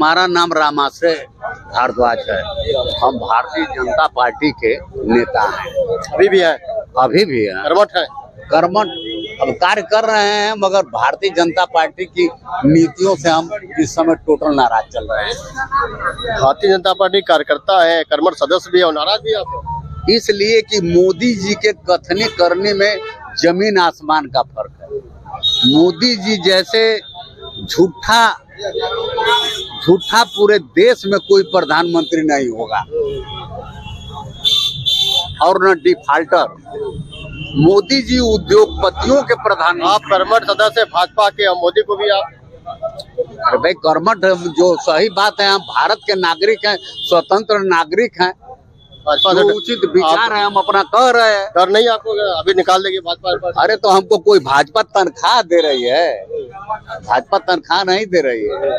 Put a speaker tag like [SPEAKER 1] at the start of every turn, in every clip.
[SPEAKER 1] हमारा नाम रामाश्रय भारद्वाज है। हम भारतीय जनता पार्टी के नेता हैं।
[SPEAKER 2] अभी भी है?
[SPEAKER 1] अभी भी है।
[SPEAKER 2] कर्मठ है?
[SPEAKER 1] कर्मठ अब कार्य कर रहे हैं, मगर भारतीय जनता पार्टी की नीतियों से हम इस समय टोटल नाराज चल रहे हैं।
[SPEAKER 2] भारतीय जनता पार्टी कार्यकर्ता है, कर्मठ सदस्य भी है और नाराज भी है आप?
[SPEAKER 1] इसलिए कि मोदी जी के कथनी करने में जमीन आसमान का फर्क है। मोदी जी जैसे झूठा पूरे देश में कोई प्रधानमंत्री नहीं होगा, और न डिफाल्टर। मोदी जी उद्योगपतियों के प्रधान।
[SPEAKER 2] आप कर्मठ सदस्य भाजपा के और मोदी को भी आप?
[SPEAKER 1] अरे भाई, कर्मठ जो सही बात है, हम भारत के नागरिक हैं, स्वतंत्र नागरिक हैं, जो उचित विचार है हम अपना कह रहे हैं।
[SPEAKER 2] डर नहीं आपको अभी निकाल देगी भाजपा?
[SPEAKER 1] अरे तो हमको कोई भाजपा तनख्वाह दे रही है? भाजपा तनख्वाह नहीं दे रही है।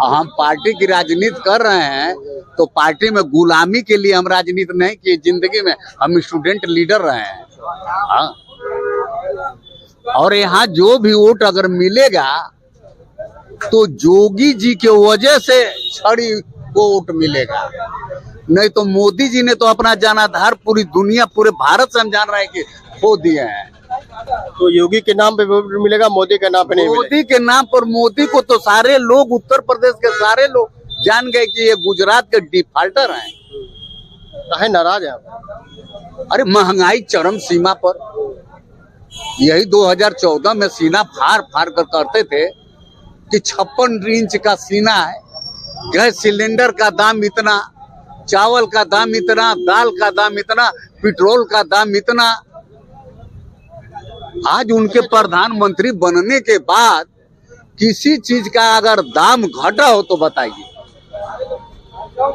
[SPEAKER 1] हम पार्टी की राजनीति कर रहे हैं, तो पार्टी में गुलामी के लिए हम राजनीति नहीं की। जिंदगी में हम स्टूडेंट लीडर रहे हैं। हाँ, और यहाँ जो भी वोट अगर मिलेगा तो जोगी जी के वजह से छड़ी को वोट मिलेगा, नहीं तो मोदी जी ने तो अपना जनाधार पूरी दुनिया, पूरे भारत से हम जान रहे हैं कि खो दिए हैं।
[SPEAKER 2] तो योगी के नाम पे वोट मिलेगा, मोदी के नाम पे नहीं मिलेगा?
[SPEAKER 1] मोदी के नाम पर मोदी को तो सारे लोग, उत्तर प्रदेश के सारे लोग जान गए कि ये गुजरात के डिफाल्टर हैं।
[SPEAKER 2] काहे नाराज है आप?
[SPEAKER 1] अरे महंगाई चरम सीमा पर। यही 2014 में सीना फाड़ फाड़ कर करते थे कि 56 इंच का सीना है, गैस सिलेंडर का दाम इतना, चावल का दाम इतना, दाल का दाम इतना, पेट्रोल का दाम इतना। आज उनके प्रधानमंत्री बनने के बाद किसी चीज का अगर दाम घटा हो तो बताइए।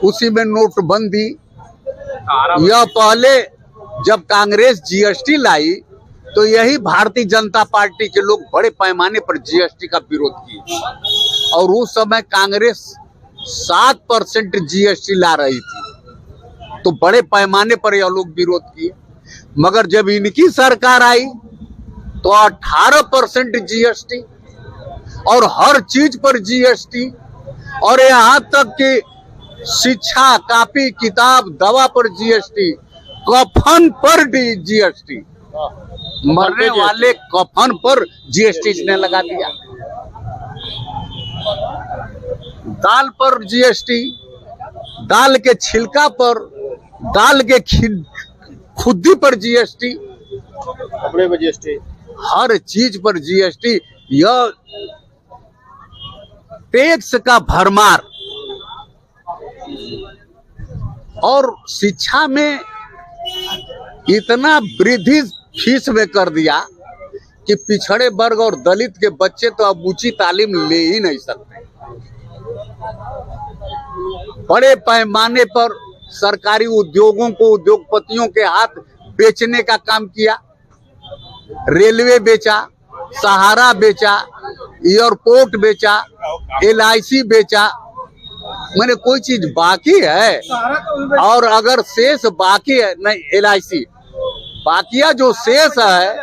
[SPEAKER 1] उसी में नोटबंदी, यह पहले जब कांग्रेस जीएसटी लाई तो यही भारतीय जनता पार्टी के लोग बड़े पैमाने पर जीएसटी का विरोध किए, और उस समय कांग्रेस 7% जीएसटी ला रही थी, तो बड़े पैमाने पर यह लोग विरोध किए। मगर जब इनकी सरकार आई तो 18% जीएसटी, और हर चीज पर जीएसटी, और यहाँ तक कि शिक्षा, कापी, किताब, दवा पर जीएसटी, कफन पर जीएसटी, मरने वाले कफन पर जीएसटी इसने लगा दिया, दाल पर जीएसटी, दाल के छिलका पर, दाल के खुद्दी पर जीएसटी,
[SPEAKER 2] कपड़े पर जीएसटी,
[SPEAKER 1] हर चीज पर जीएसटी। यह टैक्स का भरमार। और शिक्षा में इतना वृद्धि फीस में कर दिया कि पिछड़े वर्ग और दलित के बच्चे तो अब ऊंची तालीम ले ही नहीं सकते। बड़े पैमाने पर सरकारी उद्योगों को उद्योगपतियों के हाथ बेचने का काम किया। रेलवे बेचा, सहारा बेचा, एयरपोर्ट बेचा, LIC बेचा। मैंने कोई चीज बाकी है? और अगर शेष बाकी है, नहीं LIC बाकिया जो शेष है,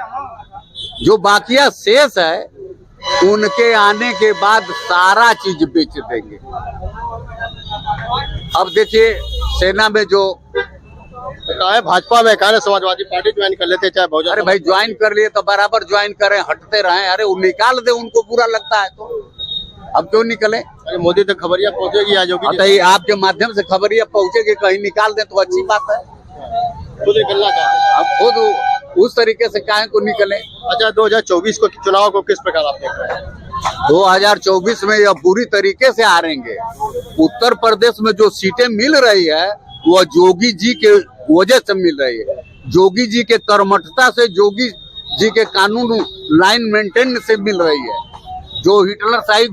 [SPEAKER 1] जो बाकिया शेष है, उनके आने के बाद सारा चीज बेच देंगे। अब देखिए, सेना में जो
[SPEAKER 2] कहा है भाजपा में, कहा समाजवादी पार्टी ज्वाइन कर लेते चाहे बहुजन।
[SPEAKER 1] अरे भाई, ज्वाइन कर लिए तो बराबर ज्वाइन करें, हटते रहें। अरे वो निकाल दे, उनको बुरा लगता है तो अब क्यों निकले?
[SPEAKER 2] अरे मोदी तक खबरिया पहुंचेगी आज योगी?
[SPEAKER 1] बताइए, आपके माध्यम से खबरिया पहुंचेगी, कहीं निकाल दे तो अच्छी बात है।
[SPEAKER 2] खुद निकलना चाहते हैं
[SPEAKER 1] अब खुद उस तरीके से काहे को निकले।
[SPEAKER 2] अच्छा, 2024 को चुनाव को किस प्रकार आप देख रहे हैं?
[SPEAKER 1] 2024 में यह बुरी तरीके से हारेंगे। उत्तर प्रदेश में जो सीटें मिल रही है वह जोगी जी के वजह से मिल रही है। जोगी जी के कर्मठता से, जोगी जी के कानून लाइन मेंटेन से मिल रही है। जो हिटलर शाही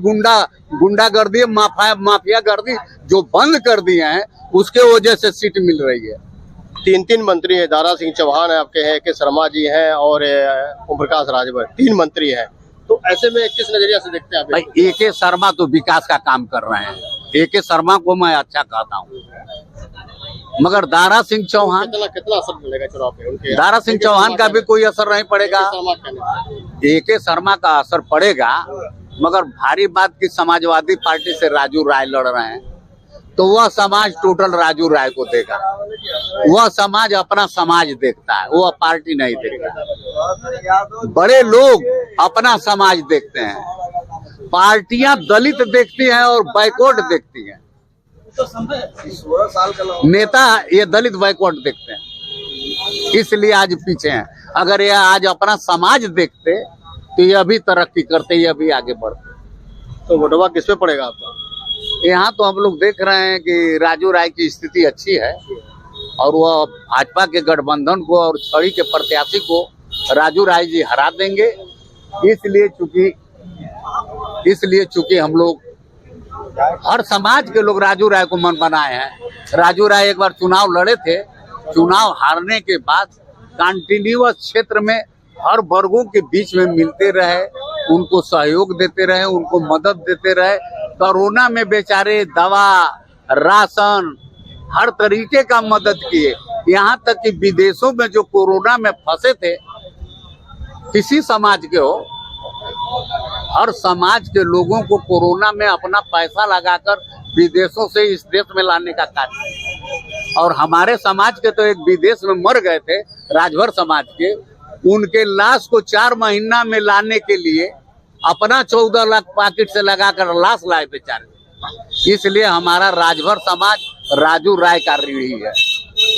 [SPEAKER 1] गुंडागर्दी, माफियागर्दी जो बंद कर दिए हैं, उसके वजह से सीट मिल रही है।
[SPEAKER 2] 3 मंत्री हैं, दारा सिंह चौहान है आपके हैं, के शर्मा जी हैं और ओम प्रकाश राजभर, 3 मंत्री हैं। तो ऐसे में किस नजरिया से देखते हैं आप?
[SPEAKER 1] भाई, AK शर्मा तो विकास का काम कर रहे हैं। AK शर्मा को मैं अच्छा कहता हूँ, मगर दारा सिंह चौहान,
[SPEAKER 2] कितना असर मिलेगा चुनाव पे उनके?
[SPEAKER 1] दारा सिंह चौहान का भी कोई असर नहीं पड़ेगा। AK शर्मा का असर पड़ेगा, मगर भारी बात की समाजवादी पार्टी से राजू राय लड़ रहे हैं, तो वह समाज टोटल राजू राय को देगा। वह समाज अपना समाज देखता है, वह पार्टी नहीं देखता। बड़े लोग अपना समाज देखते हैं, पार्टियां दलित देखती हैं और बैकवर्ड देखती हैं। नेता ये दलित बैकवर्ड देखते हैं, इसलिए आज पीछे हैं। अगर ये आज अपना समाज देखते तो ये अभी तरक्की करते, ये अभी आगे बढ़ते।
[SPEAKER 2] तो वोटवा किस पे पड़ेगा आपका?
[SPEAKER 1] यहाँ तो हम लोग देख रहे हैं कि राजू राय की स्थिति अच्छी है और वह भाजपा के गठबंधन को और छड़ी के प्रत्याशी को राजू राय जी हरा देंगे। इसलिए चूंकि हम लोग हर समाज के लोग राजू राय को मन बनाए हैं। राजू राय एक बार चुनाव लड़े थे, चुनाव हारने के बाद कंटिन्यूअस क्षेत्र में हर वर्गों के बीच में मिलते रहे, उनको सहयोग देते रहे, उनको मदद देते रहे। कोरोना में बेचारे दवा, राशन, हर तरीके का मदद किए। यहाँ तक कि विदेशों में जो कोरोना में फंसे थे, किसी समाज के हो, हर समाज के लोगों को कोरोना में अपना पैसा लगाकर विदेशों से इस देश में लाने का कार्य। और हमारे समाज के तो एक विदेश में मर गए थे, राजभर समाज के, उनके लाश को 4 महीना में लाने के लिए अपना 14 लाख पॉकेट से लगाकर लाश लाए बेचारे। इसलिए हमारा राजभर समाज राजू राय का रही है।